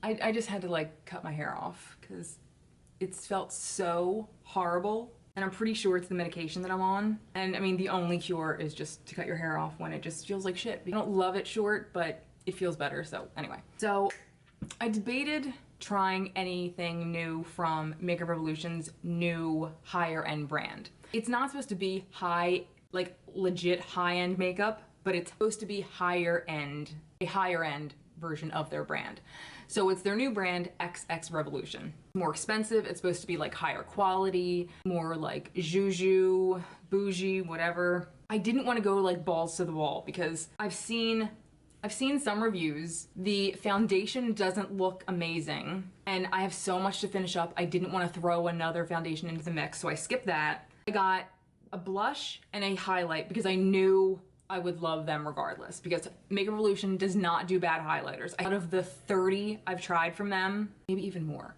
I just had to like cut my hair off because it's felt so horrible. And I'm pretty sure it's the medication that I'm on. And I mean, the only cure is just to cut your hair off when it just feels like shit. I don't love it short, but it feels better. So anyway, so I debated trying anything new from Makeup Revolution's new higher end brand. It's not supposed to be high, like legit high-end makeup, but it's supposed to be higher end, a higher end version of their brand. So it's their new brand, XX Revolution. More expensive, it's supposed to be like higher quality, more like juju, bougie, whatever. I didn't want to go like balls to the wall because I've seen some reviews. The foundation doesn't look amazing and I have so much to finish up. I didn't want to throw another foundation into the mix, so I skipped that. I got a blush and a highlight because I knew I would love them regardless, because Makeup Revolution does not do bad highlighters. Out of the 30 I've tried from them, maybe even more,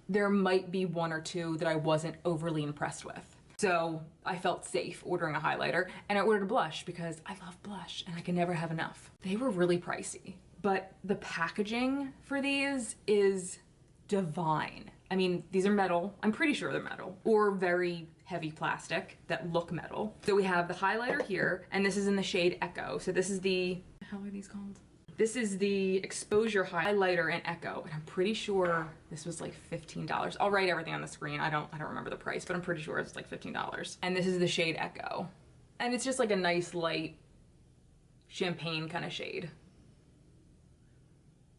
there might be one or two that I wasn't overly impressed with. So I felt safe ordering a highlighter, and I ordered a blush because I love blush and I can never have enough. They were really pricey, but the packaging for these is divine. I mean, these are metal. I'm pretty sure they're metal, or very heavy plastic that look metal. So we have the highlighter here, and this is in the shade Echo. So this is the, how are these called? This is the exposure highlighter in Echo, and I'm pretty sure this was like $15. I'll write everything on the screen. I don't remember the price, but I'm pretty sure it's like $15. And this is the shade Echo. And it's just like a nice light champagne kind of shade.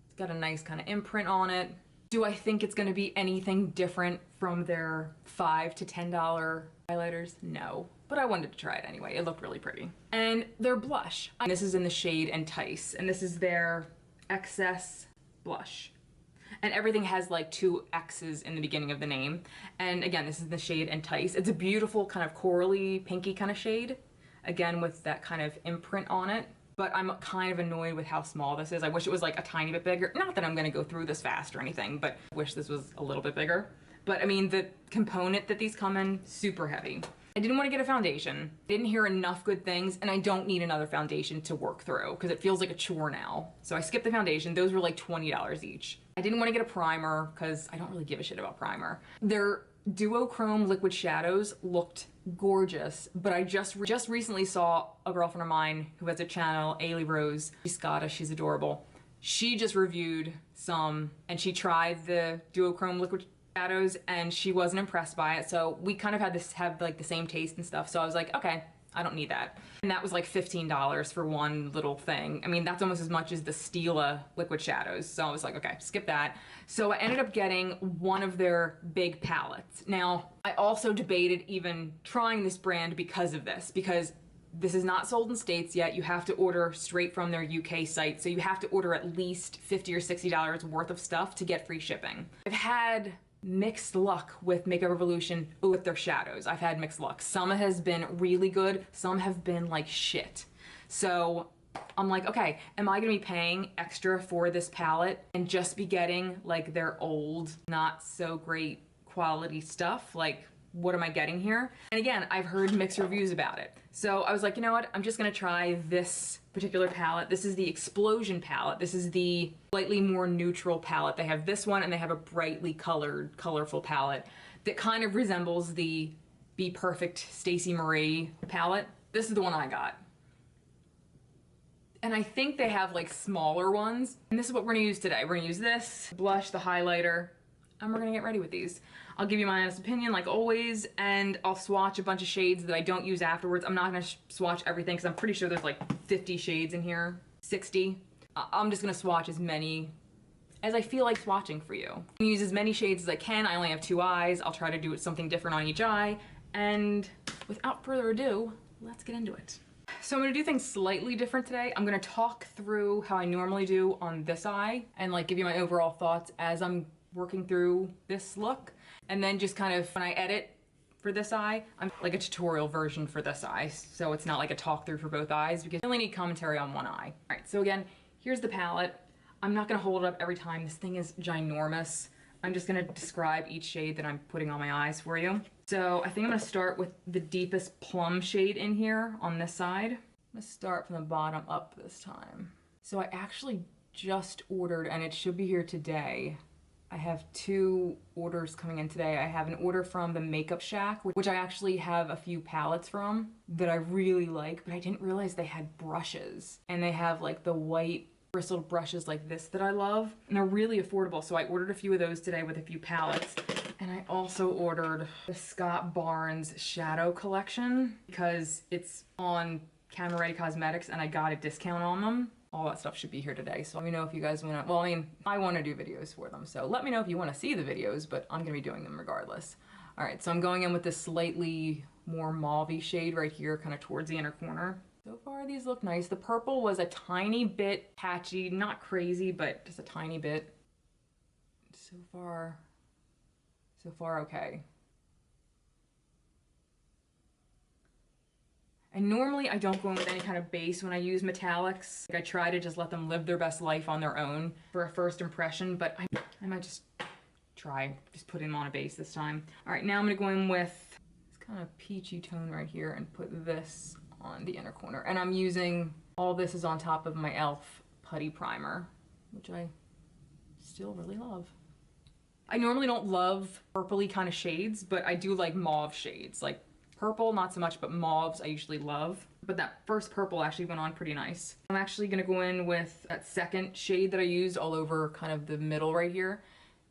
It's got a nice kind of imprint on it. Do I think it's gonna be anything different from their $5 to $10 highlighters? No, but I wanted to try it anyway. It looked really pretty. And their blush. This is in the shade Entice, and this is their Excess blush. And everything has like 2 X's in the beginning of the name. And again, this is the shade Entice. It's a beautiful kind of corally, pinky kind of shade. Again, with that kind of imprint on it. But I'm kind of annoyed with how small this is. I wish it was like a tiny bit bigger. Not that I'm gonna go through this fast or anything, but I wish this was a little bit bigger. But I mean, the component that these come in, super heavy. I didn't want to get a foundation. Didn't hear enough good things, and I don't need another foundation to work through because it feels like a chore now. So I skipped the foundation. Those were like $20 each. I didn't want to get a primer because I don't really give a shit about primer. Their duochrome liquid shadows looked gorgeous, but I just recently saw a girlfriend of mine who has a channel, Ailey Rose. She's Scottish, she's adorable. She just reviewed some and she tried the duochrome liquid shadows and she wasn't impressed by it. So we kind of have like the same taste and stuff. So I was like, okay, I don't need that. And that was like $15 for one little thing. I mean, that's almost as much as the Stila liquid shadows. So I was like, okay, skip that. So I ended up getting one of their big palettes. Now, I also debated even trying this brand because of this, because this is not sold in States yet. You have to order straight from their UK site. So you have to order at least $50 or $60 worth of stuff to get free shipping. I've had mixed luck with Makeup Revolution with their shadows. I've had mixed luck. Some has been really good, some have been like shit. So I'm like, okay, am I gonna be paying extra for this palette and just be getting like their old, not so great quality stuff? Like, what am I getting here? And again, I've heard mixed reviews about it. So I was like, you know what? I'm just gonna try this particular palette. This is the Explosion palette. This is the slightly more neutral palette. They have this one and they have a brightly colored, colorful palette that kind of resembles the Be Perfect Stacey Marie palette. This is the one I got. And I think they have like smaller ones. And this is what we're gonna use today. We're gonna use this, blush, the highlighter, and we're gonna get ready with these. I'll give you my honest opinion like always, and I'll swatch a bunch of shades that I don't use afterwards. I'm not gonna swatch everything because I'm pretty sure there's like 50 shades in here, 60. I'm just gonna swatch as many as I feel like swatching for you. I'm gonna use as many shades as I can. I only have 2 eyes. I'll try to do something different on each eye. And without further ado, let's get into it. So I'm gonna do things slightly different today. I'm gonna talk through how I normally do on this eye and like give you my overall thoughts as I'm working through this look. And then just kind of when I edit for this eye, I'm like a tutorial version for this eye. So it's not like a talk through for both eyes because I only need commentary on one eye. All right, so again, here's the palette. I'm not gonna hold it up every time. This thing is ginormous. I'm just gonna describe each shade that I'm putting on my eyes for you. So I think I'm gonna start with the deepest plum shade in here on this side. I'm gonna start from the bottom up this time. So I actually just ordered, and it should be here today. I have 2 orders coming in today. I have an order from the Makeup Shack, which I actually have a few palettes from that I really like, but I didn't realize they had brushes. And they have like the white bristled brushes like this that I love, and they're really affordable. So I ordered a few of those today with a few palettes. And I also ordered the Scott Barnes Shadow Collection because it's on Camera Ready Cosmetics and I got a discount on them. All that stuff should be here today, so let me know if you guys want to, well, I mean, I want to do videos for them, so let me know if you want to see the videos, but I'm going to be doing them regardless. Alright, so I'm going in with this slightly more mauve-y shade right here, kind of towards the inner corner. So far, these look nice. The purple was a tiny bit patchy, not crazy, but just a tiny bit. So far okay. And normally I don't go in with any kind of base when I use metallics. Like I try to just let them live their best life on their own for a first impression, but I might just put them on a base this time. All right, now I'm gonna go in with this kind of peachy tone right here and put this on the inner corner. And I'm using, all this is on top of my e.l.f. Putty primer, which I still really love. I normally don't love purpley kind of shades, but I do like mauve shades. Like purple, not so much, but mauves I usually love. But that first purple actually went on pretty nice. I'm actually gonna go in with that second shade that I used all over kind of the middle right here.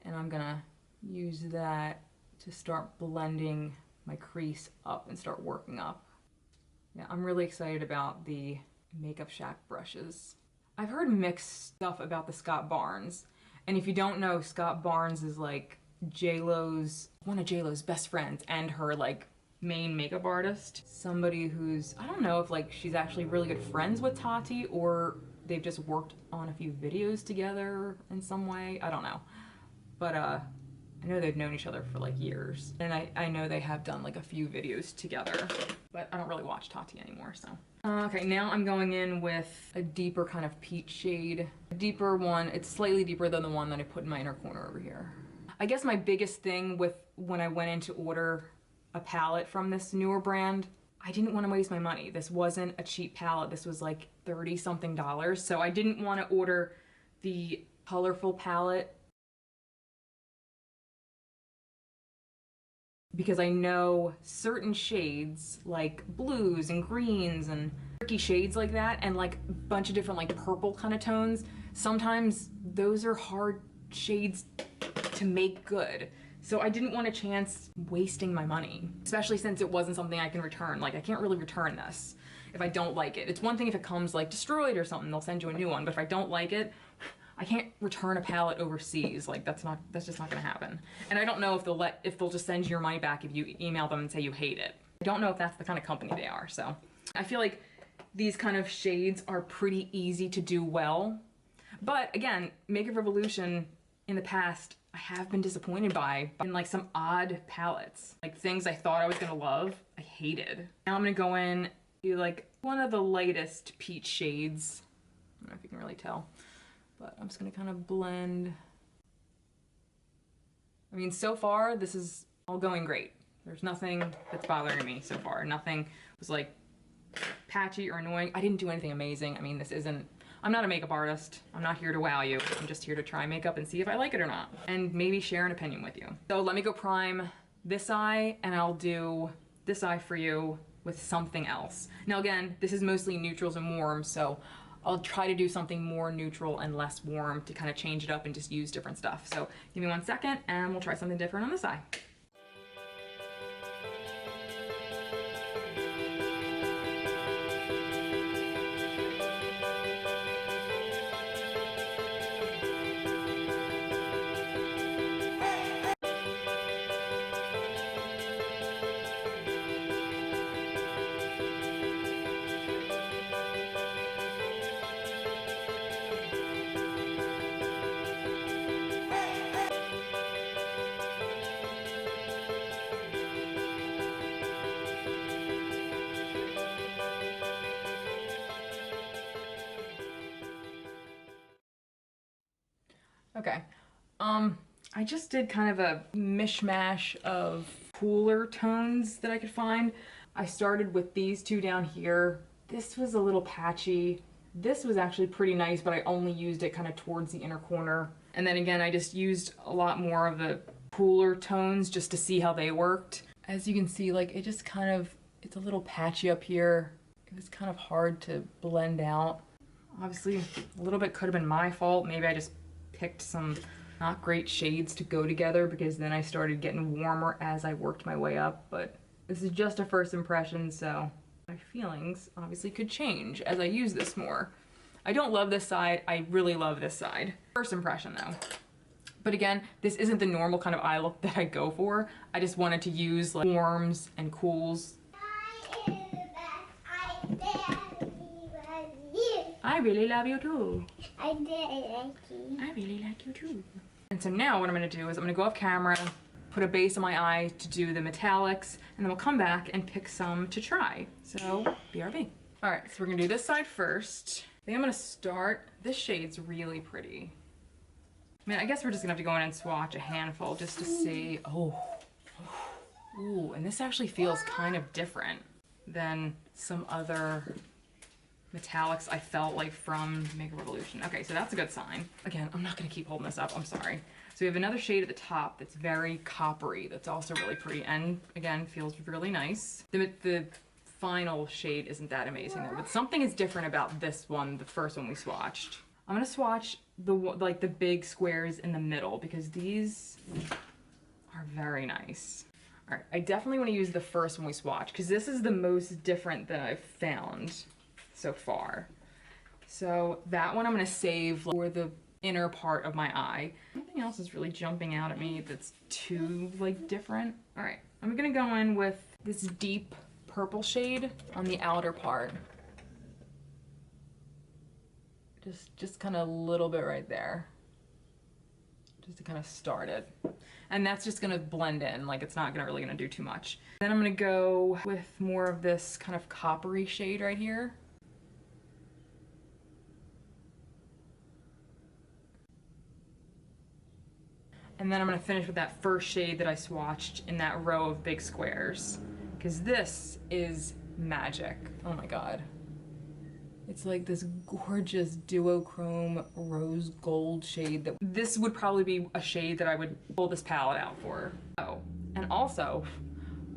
And I'm gonna use that to start blending my crease up and start working up. Yeah, I'm really excited about the Makeup Shack brushes. I've heard mixed stuff about the Scott Barnes. And if you don't know, Scott Barnes is like one of J-Lo's best friends and her like main makeup artist. Somebody who's, I don't know if like she's actually really good friends with Tati or they've just worked on a few videos together in some way. I don't know. But I know they've known each other for like years. And I know they have done like a few videos together, but I don't really watch Tati anymore, so. Okay, now I'm going in with a deeper kind of peach shade. A deeper one, it's slightly deeper than the one that I put in my inner corner over here. I guess my biggest thing with when I went in to order a palette from this newer brand, I didn't want to waste my money. This wasn't a cheap palette. This was like $30-something. So I didn't want to order the colorful palette because I know certain shades like blues and greens and tricky shades like that and like a bunch of different like purple kind of tones. Sometimes those are hard shades to make good. So I didn't want a chance wasting my money, especially since it wasn't something I can return. Like I can't really return this if I don't like it. It's one thing if it comes like destroyed or something, they'll send you a new one, but if I don't like it, I can't return a palette overseas. Like that's just not gonna happen. And I don't know if they'll just send you your money back if you email them and say you hate it. I don't know if that's the kind of company they are. So I feel like these kind of shades are pretty easy to do well. But again, Makeup Revolution in the past, I have been disappointed in like some odd palettes. Like things I thought I was gonna love, I hated. Now I'm gonna go in to like one of the lightest peach shades. I don't know if you can really tell, but I'm just gonna kind of blend. I mean, so far, this is all going great. There's nothing that's bothering me so far. Nothing was like patchy or annoying. I didn't do anything amazing. I mean, I'm not a makeup artist. I'm not here to wow you. I'm just here to try makeup and see if I like it or not. And maybe share an opinion with you. So let me go prime this eye and I'll do this eye for you with something else. Now again, this is mostly neutrals and warms, so I'll try to do something more neutral and less warm to kind of change it up and just use different stuff. So give me 1 second and we'll try something different on this eye. Okay, I just did kind of a mishmash of cooler tones that I could find. I started with these two down here. This was a little patchy. This was actually pretty nice, but I only used it kind of towards the inner corner. And then again, I just used a lot more of the cooler tones just to see how they worked. As you can see, like it just kind of, it's a little patchy up here. It was kind of hard to blend out. Obviously, a little bit could have been my fault. Maybe I just picked some not great shades to go together because then I started getting warmer as I worked my way up. But this is just a first impression, so my feelings obviously could change as I use this more. I don't love this side. I really love this side. First impression though. But again, this isn't the normal kind of eye look that I go for. I just wanted to use like warms and cools. I really love you too. I really like you too. And so now what I'm gonna do is I'm gonna go off camera, put a base on my eye to do the metallics, and then we'll come back and pick some to try. So, BRB. All right, so we're gonna do this side first. I think I'm gonna start, this shade's really pretty. I mean, I guess we're just gonna have to go in and swatch a handful just to see, oh. Ooh, and this actually feels kind of different than some other metallics I felt like from Makeup Revolution. Okay, so that's a good sign. Again, I'm not gonna keep holding this up, I'm sorry. So we have another shade at the top that's very coppery, that's also really pretty, and again, feels really nice. The final shade isn't that amazing though, but something is different about this one, the first one we swatched. I'm gonna swatch the big squares in the middle because these are very nice. All right, I definitely wanna use the first one we swatched because this is the most different that I've found so far. So that one I'm gonna save for the inner part of my eye. Nothing else is really jumping out at me that's too like different. All right, I'm gonna go in with this deep purple shade on the outer part. Just kind of a little bit right there. Just to kind of start it. And that's just gonna blend in, like it's not really gonna do too much. Then I'm gonna go with more of this kind of coppery shade right here. And then I'm gonna finish with that first shade that I swatched in that row of big squares. Because this is magic. Oh my God. It's like this gorgeous duochrome rose gold shade that this would probably be a shade that I would pull this palette out for. Oh, and also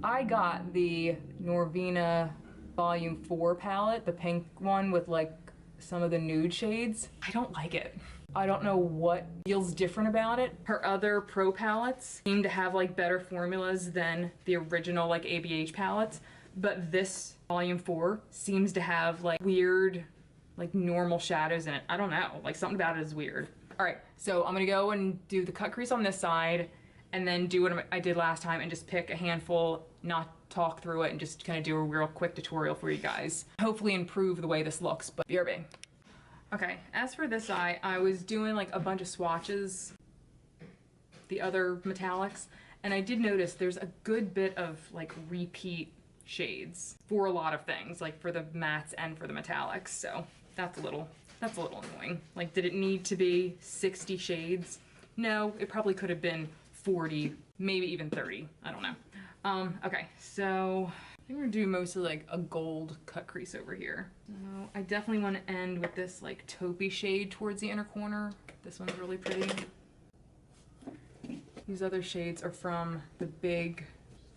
I got the Norvina Volume 4 palette, the pink one with like some of the nude shades. I don't like it. I don't know what feels different about it. Her other pro palettes seem to have like better formulas than the original like ABH palettes, but this Volume 4 seems to have like weird, like normal shadows in it. I don't know, like something about it is weird. All right, so I'm gonna go and do the cut crease on this side and then do what I did last time and just pick a handful, not talk through it, and just kind of do a real quick tutorial for you guys. Hopefully improve the way this looks, but BRB. Okay, as for this eye, I was doing like a bunch of swatches, the other metallics, and I did notice there's a good bit of like repeat shades for a lot of things, like for the mattes and for the metallics, so that's a little annoying. Like, did it need to be 60 shades? No, it probably could have been 40, maybe even 30, I don't know. Okay, so I think we're gonna do mostly like a gold cut crease over here. So I definitely want to end with this like taupey shade towards the inner corner. This one's really pretty. These other shades are from the big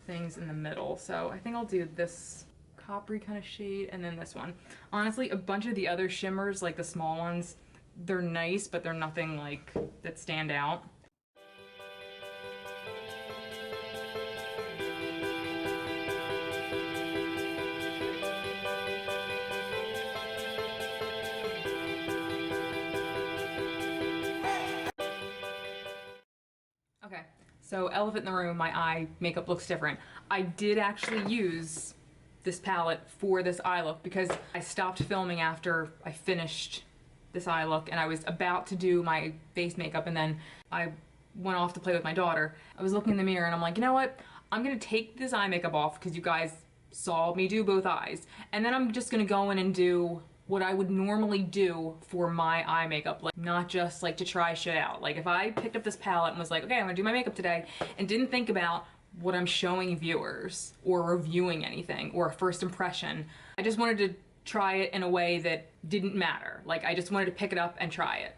things in the middle. So I think I'll do this coppery kind of shade and then this one. Honestly, a bunch of the other shimmers, like the small ones, they're nice, but they're nothing like that stand out. Okay, so elephant in the room, my eye makeup looks different. I did actually use this palette for this eye look because I stopped filming after I finished this eye look and I was about to do my face makeup and then I went off to play with my daughter. I was looking in the mirror and I'm like, you know what? I'm gonna take this eye makeup off because you guys saw me do both eyes. And then I'm just gonna go in and do what I would normally do for my eye makeup, like not just like to try shit out. Like if I picked up this palette and was like, okay, I'm gonna do my makeup today and didn't think about what I'm showing viewers or reviewing anything or a first impression, I just wanted to try it in a way that didn't matter. Like, I just wanted to pick it up and try it.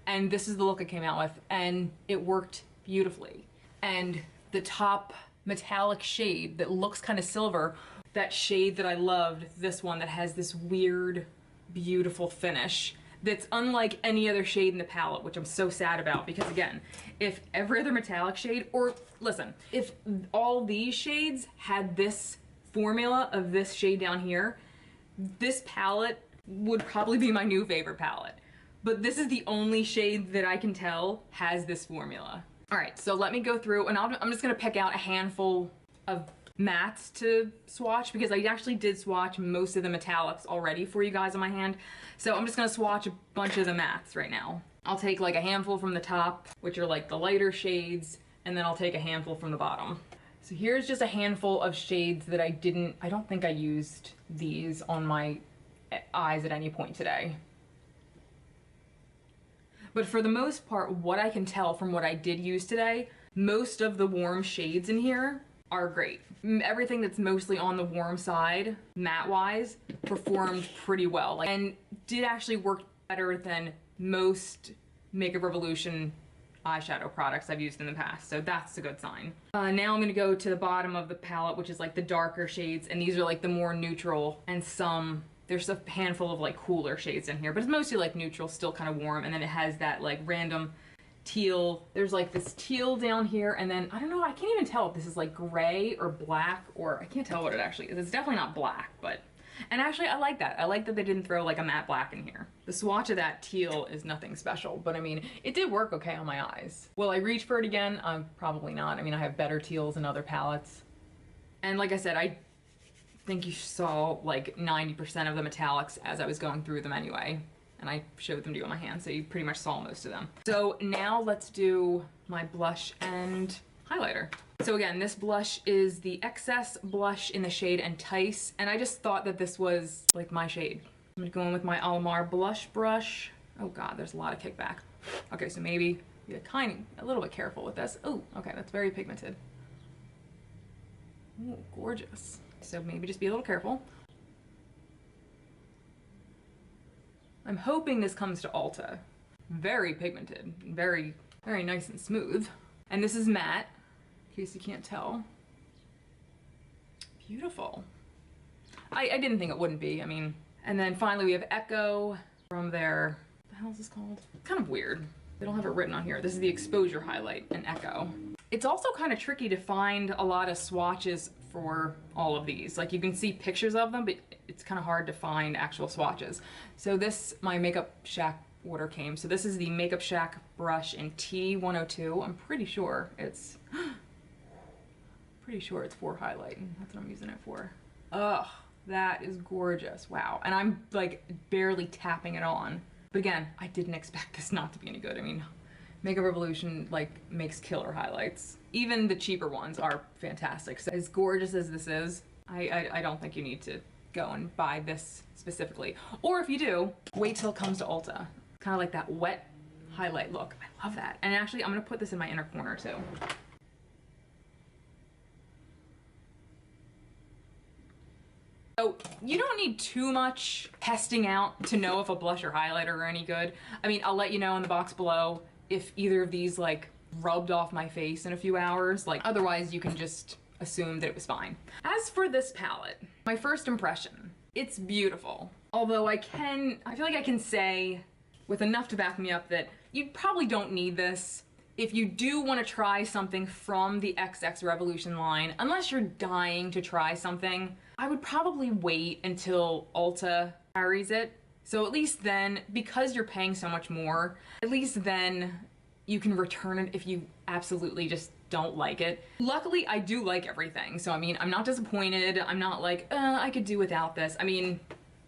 And this is the look I came out with, and it worked beautifully. And the top metallic shade that looks kind of silver, that shade that I loved, this one that has this weird, beautiful finish that's unlike any other shade in the palette, which I'm so sad about, because again, if every other metallic shade, or listen, if all these shades had this formula of this shade down here, this palette would probably be my new favorite palette. But this is the only shade that I can tell has this formula. All right, so let me go through, and I'm just gonna pick out a handful of mattes to swatch, because I actually did swatch most of the metallics already for you guys on my hand. So I'm just gonna swatch a bunch of the mattes right now. I'll take like a handful from the top, which are like the lighter shades, and then I'll take a handful from the bottom. So here's just a handful of shades that I don't think I used these on my eyes at any point today. But for the most part, what I can tell from what I did use today, most of the warm shades in here are great. Everything that's mostly on the warm side, matte-wise, performed pretty well. Like, and did actually work better than most Makeup Revolution eyeshadow products I've used in the past, so that's a good sign. Now I'm gonna go to the bottom of the palette, which is like the darker shades, and these are like the more neutral, and there's a handful of like cooler shades in here, but it's mostly like neutral, still kind of warm, and then it has that like random teal. There's like this teal down here, and then I don't know, I can't even tell if this is like gray or black, or I can't tell what it actually is. It's definitely not black, but, and actually I like that. I like that they didn't throw like a matte black in here. The swatch of that teal is nothing special, but I mean, it did work okay on my eyes. Will I reach for it again? Probably not. I mean, I have better teals in other palettes. And like I said, I think you saw like 90% of the metallics as I was going through them anyway. And I showed them to you on my hand, so you pretty much saw most of them. So now let's do my blush and highlighter. So again, this blush is the Excess blush in the shade Entice, and I just thought that this was like my shade. I'm gonna go in with my Almar blush brush. Oh god, there's a lot of kickback. Okay, so maybe be a little bit careful with this. Oh, okay, that's very pigmented. Ooh, gorgeous. So maybe just be a little careful. I'm hoping this comes to Ulta. Very pigmented, very, very nice and smooth. And this is matte, in case you can't tell. Beautiful. I didn't think it wouldn't be, I mean. And then finally we have Echo from their, what the hell is this called? Kind of weird. They don't have it written on here. This is the Exposure Highlight in Echo. It's also kind of tricky to find a lot of swatches for all of these. Like, you can see pictures of them, but it's kind of hard to find actual swatches. So this, my Makeup Shack order came. So this is the Makeup Shack brush in T102. I'm pretty sure it's for highlight. That's what I'm using it for. Ugh, that is gorgeous. Wow. And I'm like barely tapping it on. But again, I didn't expect this not to be any good. I mean, Makeup Revolution like makes killer highlights. Even the cheaper ones are fantastic. So as gorgeous as this is, I don't think you need to go and buy this specifically. Or if you do, wait till it comes to Ulta. Kind of like that wet highlight look. I love that. And actually, I'm gonna put this in my inner corner too. So you don't need too much testing out to know if a blush or highlighter are any good. I mean, I'll let you know in the box below if either of these like rubbed off my face in a few hours. Like, otherwise you can just assume that it was fine. As for this palette, my first impression, it's beautiful. Although I feel like I can say with enough to back me up that you probably don't need this. If you do want to try something from the XX Revolution line, unless you're dying to try something, I would probably wait until Ulta carries it. So at least then, because you're paying so much more, at least then you can return it if you absolutely just don't like it. Luckily, I do like everything. So I mean, I'm not disappointed. I'm not like, I could do without this. I mean,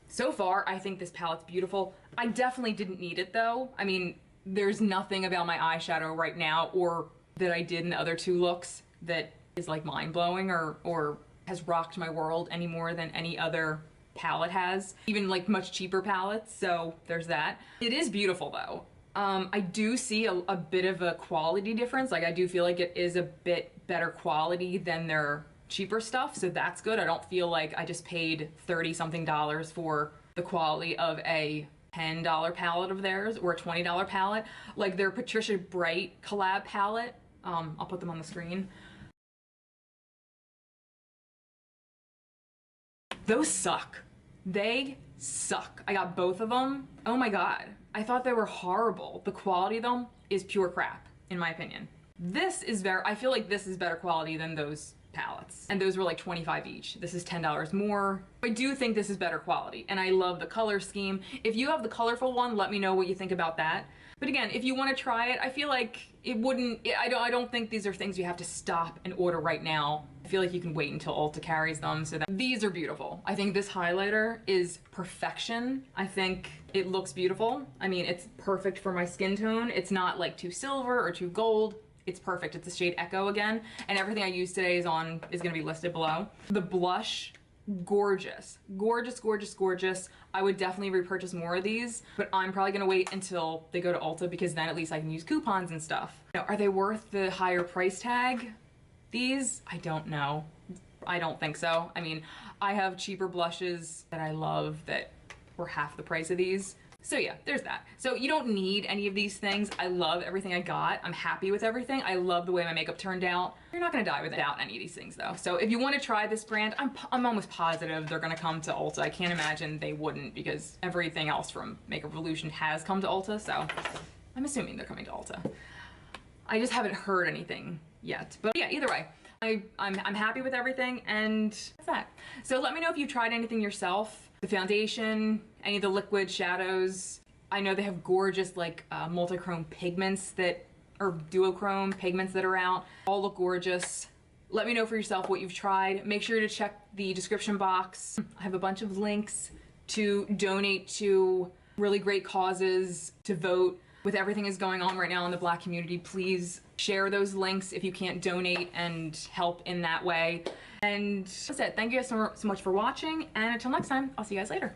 so far, I think this palette's beautiful. I definitely didn't need it though. I mean, there's nothing about my eyeshadow right now or that I did in the other two looks that is like mind-blowing or has rocked my world any more than any other palette has, even like much cheaper palettes. So there's that. It is beautiful though. I do see a bit of a quality difference. Like, I do feel like it is a bit better quality than their cheaper stuff, so that's good. I don't feel like I just paid $30-something for the quality of a $10 palette of theirs or a $20 palette. Like their Patricia Bright collab palette. I'll put them on the screen. Those suck. They suck. I got both of them. Oh my god. I thought they were horrible. The quality of them is pure crap, in my opinion. This is I feel like this is better quality than those palettes. And those were like $25 each. This is $10 more. I do think this is better quality, and I love the color scheme. If you have the colorful one, let me know what you think about that. But again, if you want to try it, I feel like it wouldn't, I don't think these are things you have to stop and order right now. I feel like you can wait until Ulta carries them. So that these are beautiful. I think this highlighter is perfection. I think it looks beautiful. I mean, it's perfect for my skin tone. It's not like too silver or too gold. It's perfect. It's the shade Echo again. And everything I use today is going to be listed below. The blush, gorgeous, gorgeous, gorgeous, gorgeous. I would definitely repurchase more of these, but I'm probably gonna wait until they go to Ulta because then at least I can use coupons and stuff. Now, are they worth the higher price tag? These? I don't know. I don't think so. I mean, I have cheaper blushes that I love that were half the price of these. So yeah, there's that. So you don't need any of these things. I love everything I got. I'm happy with everything. I love the way my makeup turned out. You're not gonna die without any of these things though. So if you wanna try this brand, I'm almost positive they're gonna come to Ulta. I can't imagine they wouldn't because everything else from Makeup Revolution has come to Ulta, so I'm assuming they're coming to Ulta. I just haven't heard anything yet. But yeah, either way, I'm happy with everything, and that's that. So let me know if you tried anything yourself. The foundation, any of the liquid shadows. I know they have gorgeous like multi-chrome pigments or duochrome pigments that are out. All look gorgeous. Let me know for yourself what you've tried. Make sure to check the description box. I have a bunch of links to donate to really great causes, to vote. With everything that's going on right now in the Black community, please share those links if you can't donate and help in that way. And that's it. Thank you guys so much for watching, and until next time, I'll see you guys later.